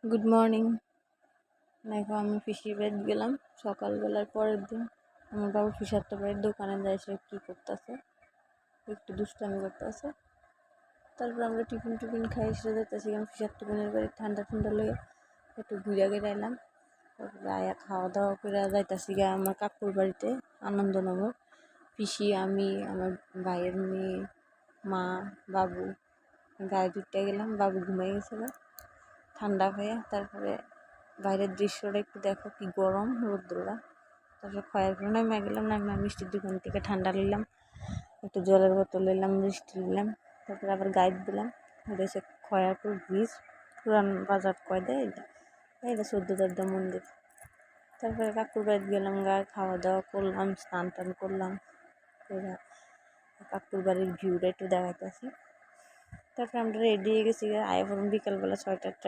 Good morning. দেখো আমি পিসির বাড়িতে গেলাম সকালবেলার পরের দিন। আমার বাবু পিসার বাড়ির দোকানে যায়, সে কী করতেছে, একটু দুষ্টামি করতেছে। তারপর আমরা টিফিন খাই এসে যেতেছি আমি পিসার টিফিনের বাড়ি ঠান্ডা ঠান্ডা লইয়া একটু ঘুরে গিয়ে এলাম। তারপরে আয়া খাওয়া দাওয়া করে যাইতেছি গিয়ে আমার কাকুর বাড়িতে আনন্দনগর। পিসি, আমি, আমার ভাইয়ের মেয়ে, মা, বাবু গায়ে দুধটা গেলাম। বাবু ঘুমাই গেছিলো ঠান্ডা হয়ে। তারপরে বাইরের দৃশ্যটা একটু দেখো, কি গরম রৌদ্রটা। তারপরে খয়ারপুর নামে গেলাম, নামে মিষ্টির দোকান থেকে ঠান্ডা নিলাম, একটু জলের বোতল নিলাম, মিষ্টি নিলাম। তারপরে আবার গাইড দিলাম। এটা হচ্ছে খয়ারপুর ব্রিজ, পুরান বাজার কয় দেয় এটা, এটা 14 মন্দির। তারপরে কাকুর বাড়িতে গেলাম, গায়ে খাওয়া দাওয়া করলাম, স্নান টান করলাম। কাকুর বাড়ির ভিউটা একটু দেখাইতেছি। তারপরে আমরা রেডি হয়ে গেছি, আয়া পড়ুন বিকালবেলা 6টার